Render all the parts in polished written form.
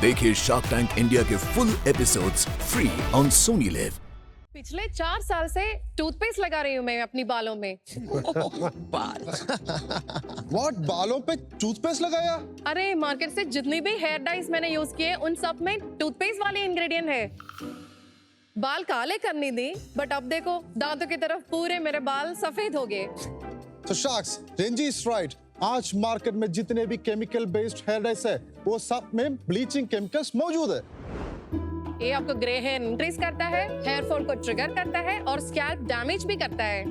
देखिए shark tank India के full episodes free on Sony live. पिछले 4 साल से टूथपेस्ट लगा रही हूँ मैं अपनी बालों में। व्हाट, बालों पे टूथपेस्ट लगाया? अरे मार्केट से जितनी भी हेयर डाइज मैंने यूज किए उन सब में टूथपेस्ट वाले इंग्रेडिएंट है। बाल काले करनी थी बट अब देखो दांतों की तरफ पूरे मेरे बाल सफेद हो गए। तो शार्क्स, रेंजी इज राइट। आज मार्केट में जितने भी केमिकल बेस्ड हेयर डाइज है वो सब में ब्लीचिंग केमिकल्स मौजूद है। ये आपको ग्रे हेयर इंक्रीज करता है, हेयर फॉल को ट्रिगर करता है और स्कैल्प डैमेज भी करता है।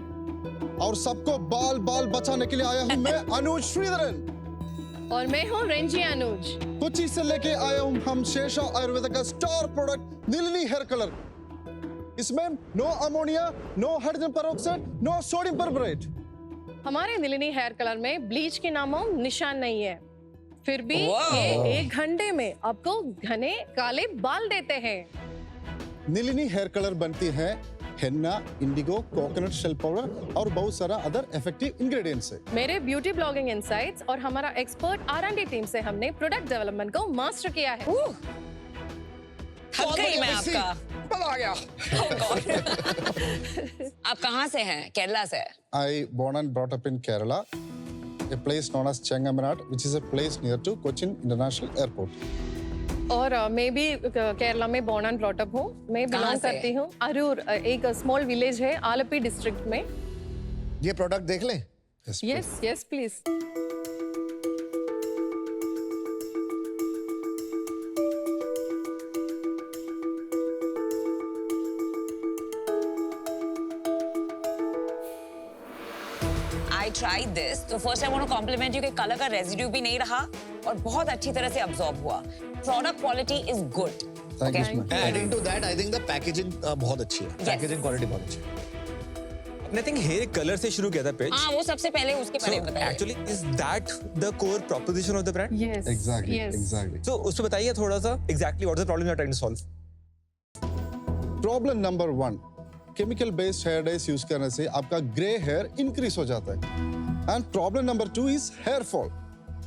और सबको बाल बाल बचाने के लिए आया हूँ मैं अनुज श्रीधरन। और मैं हूँ रेंजी अनुज। कोची से लेके आया हूँ हम शेषा आयुर्वेदा का star product Neelini hair colour. इसमें no ammonia, no hydrogen peroxide, no sodium perborate. हमारे नीलिनी हेयर कलर में ब्लीच के नामों निशान नहीं है, फिर भी ये 1 घंटे में आपको घने काले बाल देते हैं। नीलिनी हेयर कलर बनती है हेन्ना, इंडिगो, कोकोनट शेल पाउडर और बहुत सारा अदर इफेक्टिव इंग्रेडिएंट्स है। मेरे ब्यूटी ब्लॉगिंग इनसाइट्स और हमारा एक्सपर्ट R&D टीम से हमने प्रोडक्ट डेवलपमेंट को मास्टर किया है। थक गई मैं आपका। मजा आ गया। आप कहाँ से हैं? केरला से। I born and brought up in Kerala, a place known as Chengamanat, which is a place near to Cochin International Airport. और मैं भी केरला में बॉर्न एंड ब्रॉट अप हूँ। मैं बिलोंग करती हूँ अरूर, एक स्मॉल विलेज है आलपी डिस्ट्रिक्ट में। ये प्रोडक्ट देख लें? Yes yes please. I tried this, तो first I want to compliment you कि कलर का रेजिड्यू भी नहीं रहा और बहुत अच्छी तरह से अब्सॉर्ब हुआ। Product quality is good. Thank you, ma'am. Adding to that, I think the packaging बहुत अच्छी है। Packaging quality बहुत अच्छी है। I think hair color से शुरू किया था pitch. हाँ, वो सबसे पहले उसके बारे में बताइए। Actually, is that the core proposition of the brand? Yes Exactly, exactly. So उस पे बताइए थोड़ा सा exactly what is the problem you are trying to solve? Problem number 1, chemical based hair dyes use करने से आपका ग्रे हेयर इंक्रीज हो जाता है। And problem number 2 is hair fall.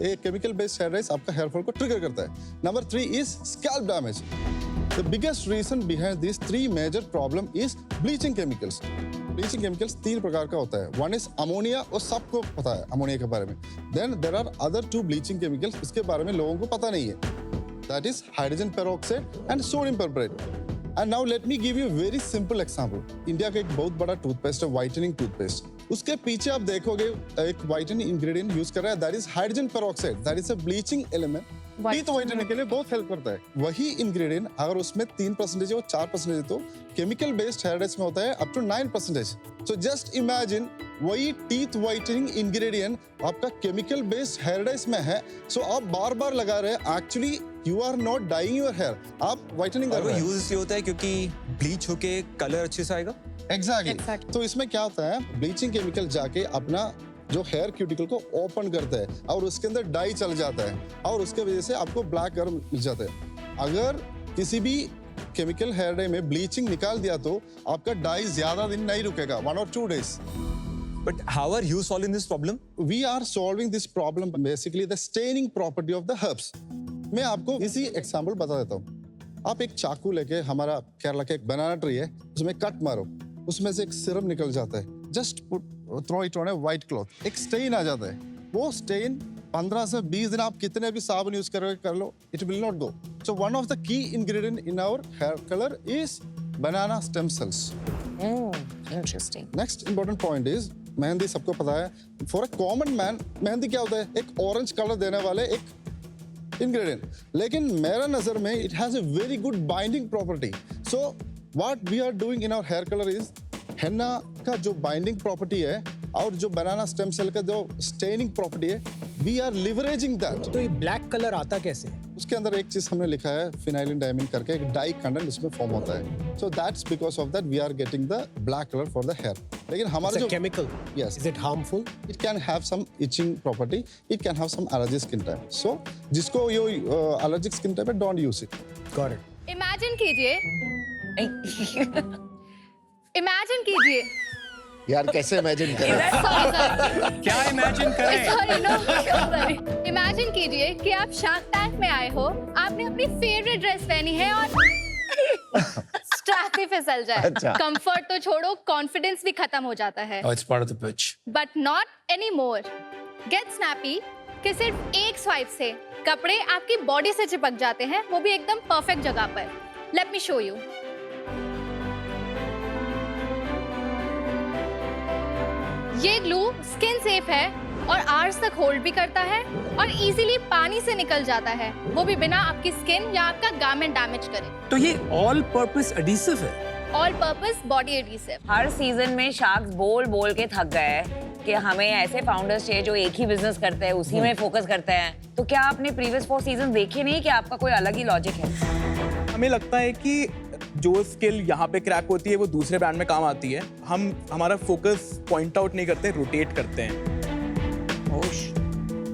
ये केमिकल बेस्ड हेयर डाइज आपका हेयर फॉल को trigger करता है। Number 3 is scalp damage. The biggest reason behind this 3 major problem is bleaching chemicals. Bleaching chemicals 3 प्रकार का होता है। वन इज अमोनिया, और सबको पता है अमोनिया के बारे में। Then there are other 2 bleaching chemicals, इसके बारे में लोगों को पता नहीं है। That is hydrogen peroxide and sodium perborate. And now let me give you a very simple example. India का एक बहुत बड़ा टूथपेस्ट है, व्हाइटनिंग टूथपेस्ट। उसके पीछे आप देखोगे एक व्हाइटनिंग इंग्रेडिएंट यूज कर रहा है, that is hydrogen peroxide. That is a bleaching element. Teeth whitening के लिए बहुत हेल्प करता है। वही इंग्रेडिएंट अगर उसमें 3% है और 4% है तो केमिकल बेस्ड हेयर डाइज में होता है up to 9%। So just imagine वही टीथ व्हाइटनिंग इंग्रेडिएंट आपका केमिकल बेस्ड हेयर डाइज में है। सो आप बार बार लगा रहे हैं, actually you are not dyeing your hair, आप व्हाइटनिंग कर रहे हैं। यूज इसलिए होता है क्योंकि ब्लीच होके कलर अच्छे से आएगा। Exactly. तो इसमें क्या होता है, ब्लीचिंग केमिकल जाके अपना जो हेयर क्यूटिकल को ओपन करता है और उसके अंदर डाई चल जाता है और उसके वजह से आपको ब्लैक कलर मिल जाता है। अगर किसी भी केमिकल हेयर डाई में ब्लीचिंग निकाल दिया तो आपका डाई ज्यादा दिन नहीं रुकेगा, 1 or 2 days. But how are you solving this problem? We are solving this problem basically the staining property of the herbs. मैं आपको इसी एग्जाम्पल बता देता हूँ। आप एक चाकू लेके, हमारा केरला का एक बनाना ट्री है, उसमें कट मारो, उसमें से एक सिरप निकल जाता है। Just throw it on a white cloth, एक स्टेन आ जाता है। वो स्टेन 15 से 20 दिन आप कितने भी साबुन यूज कर लो, it will not go. So one of the key ingredient in our hair colour is banana stem cells. Interesting. Next important point is mehndi. सबको पता है for a common man mehndi क्या होता है, एक ऑरेंज कलर देने वाले एक इंग्रेडिएंट, लेकिन मेरा नजर में it has a very good binding property. So what we are doing in our hair colour is henna का जो बाइंडिंग प्रॉपर्टी है और जो बनाना स्टेम सेल का जो स्टेनिंग प्रॉपर्टी है, वी आर लिवरेजिंग दैट। तो ये ब्लैक कलर आता कैसे? उसके अंदर एक चीज हमने लिखा है, फिनाइलिन डायमिन करके एक डाई कंटेंट उसमें फॉर्म होता है। So that's because of that we are getting the black colour for the hair. लेकिन हमारा जो chemical, yes, is it harmful? it can have some itching property, it can have some allergic skin type. So जिसको ये allergic skin type है, don't use it. Got it. Imagine कीजिए यार कैसे imagine करें? क्या इमेजिन करें? सॉरी इमेजिन कीजिए कि आप शार्क टैंक में आए हो, आपने अपनी फेवरेट ड्रेस पहनी है और स्ट्रैप ही फिसल जाए। कंफर्ट तो छोड़ो, कॉन्फिडेंस भी खत्म हो जाता है। Oh, it's part of the pitch. But not any more. Get Snappy कि सिर्फ एक स्वाइप से कपड़े आपकी बॉडी से चिपक जाते हैं, वो भी एकदम परफेक्ट जगह पर। Let me show you. ये ग्लू स्किन सेफ है और आवर्स तक होल्ड भी करता है और इजीली पानी से निकल जाता है, वो भी बिना आपकी स्किन या आपका गारमेंट डैमेज करे। तो ये ऑल पर्पस एडिसिव है। All purpose body adhesive. हर सीजन में शार्क्स बोल बोल के थक गए हैं कि हमें ऐसे फाउंडर्स चाहिए जो एक ही बिजनेस करते हैं, उसी में फोकस करते हैं। तो क्या आपने प्रीवियस 4 सीजन देखे नहीं कि आपका कोई अलग ही लॉजिक है? हमें लगता है कि जो स्किल यहाँ पे क्रैक होती है वो दूसरे ब्रांड में काम आती है। हम हमारा फोकस पॉइंट आउट नहीं करते, रोटेट करते हैं।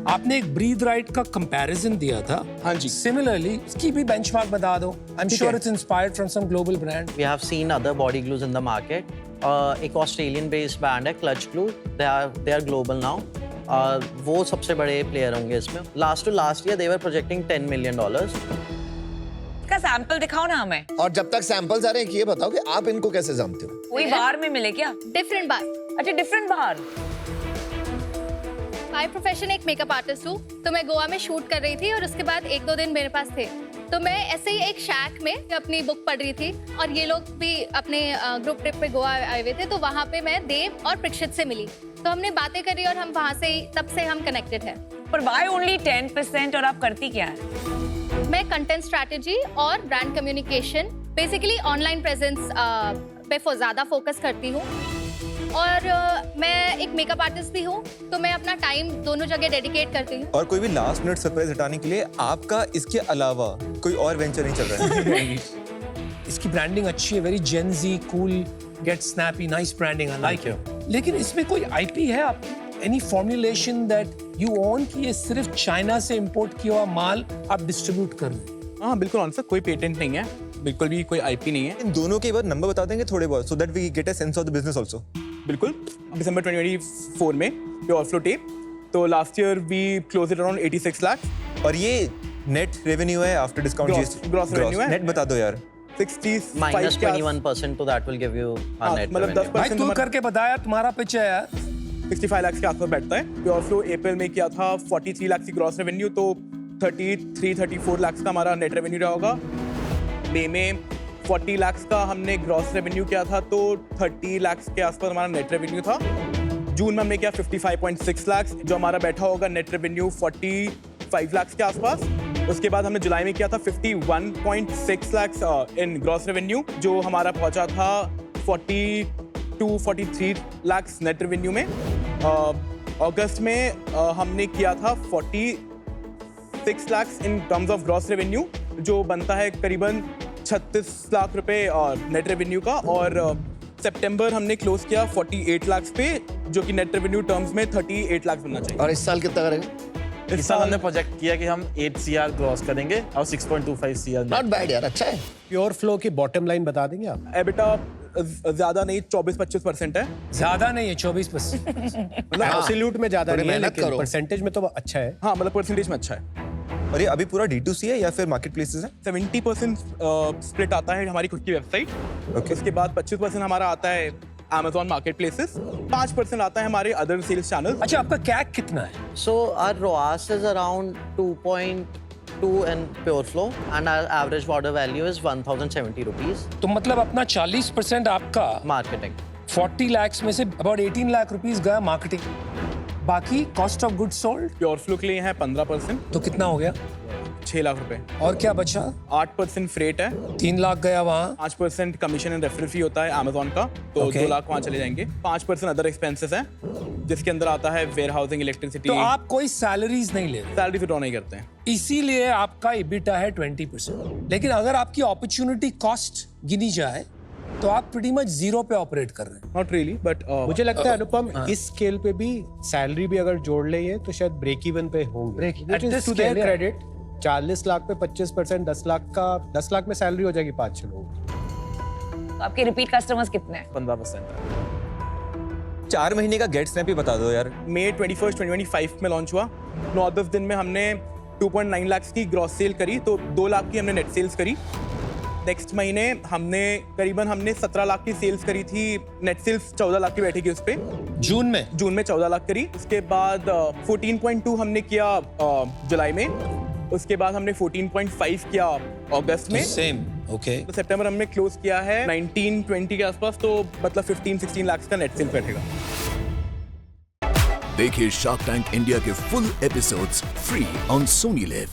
आपने एक ब्रीथ राइट का कंपैरिजन दिया था। हाँ जी। सिमिलरली इसकी भी बेंचमार्क बता दो। I am sure it's inspired from some global brand. We have seen other body glues in the market. एक ऑस्ट्रेलियन बेस्ड ब्रांड है clutch glue, they are global now. वो सबसे बड़े प्लेयर होंगे इसमें। Last year they were projecting $10 million. इसका sample दिखाओ ना हमें। और जब तक सैंपल्स आ रहे हैं कि ये बताओ कि आप इनको कैसे जानते हो? कोई बार में मिले क्या? डिफरेंट बार। अच्छा, डिफरेंट बार। बाय प्रोफेशन एक मेकअप आर्टिस्ट हूँ, तो मैं गोवा में शूट कर रही थी और उसके बाद 1-2 दिन मेरे पास थे, तो मैं ऐसे ही एक शैक में अपनी बुक पढ़ रही थी और ये लोग भी अपने ग्रुप ट्रिप पे गोवा आए हुए थे, तो वहाँ पे मैं देव और प्रीक्षित से मिली, तो हमने बातें करी और हम वहाँ से तब से हम कनेक्टेड हैं। पर वाई ओनली 10% और आप करती क्या है? मैं कंटेंट स्ट्रैटेजी और brand communication, basically online presence पे ज़्यादा फोकस करती हूँ और मैं एक मेकअप आर्टिस्ट भी हूँ, तो मैं अपना टाइम दोनों जगह डेडिकेट करती हूँ। और कोई भी लास्ट मिनट सरप्राइज हटाने के लिए आपका इसके अलावा कोई और वेंचर नहीं चल रहा है? इसकी ब्रांडिंग अच्छी है, very Gen Z, cool, Get Snappy, nice branding, I like it. लेकिन इसमें कोई आईपी है आप, any formulation that you own कि ये सिर्फ चाइना से इंपोर्ट किया हुआ माल आप डिस्ट्रीब्यूट कर रहे हैं? हाँ बिल्कुल आंसर, कोई पेटेंट नहीं है, बिल्कुल भी कोई आईपी नहीं है। इन दोनों के बाद नंबर बता देंगे थोड़े बहुत, so that we get a sense of the business also. बिल्कुल। दिसंबर 2024 में प्योर फ्लो टेप, तो last year we close it around 86 lakh. और ये नेट रेवेन्यू है आफ्टर डिस्काउंट? ग्रॉस रेवेन्यू है। नेट बता दो यार। 65 -21%, तो that will give you a net मतलब revenue. 10% भाई तू करके बताया, तुम्हारा पिच है यार। 65 लाख के आसपास बैठता है। प्योर फ्लो अप्रैल में किया था 43 लाख की ग्रॉस रेवेन्यू, तो 33-34 लाख का हमारा नेट रेवेन्यू रहा होगा। मई में 40 लाख का हमने ग्रॉस रेवेन्यू किया था, तो 30 लाख के आसपास हमारा नेट रेवेन्यू था। जून में हमने किया 55.6 लाख, जो हमारा बैठा होगा नेट रेवेन्यू 45 लाख के आसपास। उसके बाद हमने जुलाई में किया था 51.6 लाख इन ग्रॉस रेवेन्यू, जो हमारा पहुंचा था 42-43 लाख नेट रेवेन्यू में। अगस्त में हमने किया था 46 lakh in terms of gross revenue, जो बनता है करीबन 36 लाख रुपए नेट रेवेन्यू का। और सितंबर हमने क्लोज किया 48 लाख पे, जो कि नेट रेवेन्यू टर्म्स में 38 लाख बनना चाहिए। और इस साल कितना करेंगे? इस साल हमने प्रोजेक्ट किया कि हम 8 CR क्रॉस करेंगे और 6.25 CR। नॉट बैड यार, अच्छा है। प्योर फ्लो की बॉटम लाइन बता देंगे आप? एबिटा ज्यादा नहीं, 24-25% है। ज्यादा नहीं है 24%। मतलब एब्सोल्यूट में ज्यादा नहीं है, लेकिन परसेंटेज में तो अच्छा है। हाँ मतलब परसेंटेज में अच्छा है। और ये अभी पूरा D2C है या फिर मार्केट प्लेसेस है? 70% स्प्लिट आता है हमारी खुद की वेबसाइट। उसके बाद 25% हमारा आता है Amazon मार्केट प्लेसेस, 5% आता है हमारे अदर सेल्स चैनल। अच्छा, आपका कैक कितना है? So our ROAS is around 2.2 in pure flow and our average order value is 1070 rupees. तो मतलब अपना 40% आपका मार्केटिंग, 40 लाख में से अबाउट 18 लाख रुपीस गया मार्केटिंग, बाकी cost of goods sold pure flow के लिए है 15%, तो कितना हो गया? 6 लाख रुपए। और क्या बचा? 8% फ्रेट है, 3 लाख गया वहाँ। 5% कमीशन एंड रेफरल फी होता है अमेजोन का, तो 2 लाख वहाँ चले जाएंगे। 5% अदर एक्सपेंसेस हैं, जिसके अंदर आता है वेयर हाउसिंग, इलेक्ट्रिसिटी। तो आप कोई सैलरीज नहीं ले रहे? सैलरी से ड्रॉ नहीं करते हैं, इसीलिए आपका EBITDA है 20%। लेकिन अगर आपकी अपॉर्चुनिटी कॉस्ट गिनी जाए तो आप प्रीटी मच जीरो पे ऑपरेट कर रहे हैं। नॉट रियली, बट मुझे लगता है अनुपम इस स्केल पे भी सैलरी भी अगर जोड़ ले ये तो शायद ब्रेक इवन पे होंगे। At this to there scale, credit 40 lakh पे 25%, 10 लाख में सैलरी हो जाएगी 5-6 लोगों। तो आपके रिपीट कस्टमर्स कितने हैं? 15% है। 4 महीने का गेट स्नैप ही बता दो यार। मई 21, 2025 में लॉन्च हुआ, 9-10 दिन में हमने 2.9 लाख की ग्रॉस सेल करी, तो 2 लाख की हमने नेट सेल्स करी। नेक्स्ट महीने हमने 17 लाख की सेल्स करी थी, नेट सेल्स 14 लाख की बैठेगी उस पे। जून में 14 लाख करी। उसके बाद 14.2 हमने किया जुलाई में, उसके बाद हमने 14.5 किया अगस्त में। Same okay. तो सितंबर हमने क्लोज किया है 19-20 के आसपास, तो मतलब 15-16 लाख का नेट सेल बैठेगा। देखिए शार्क टैंक इंडिया के full episodes free on Sony live.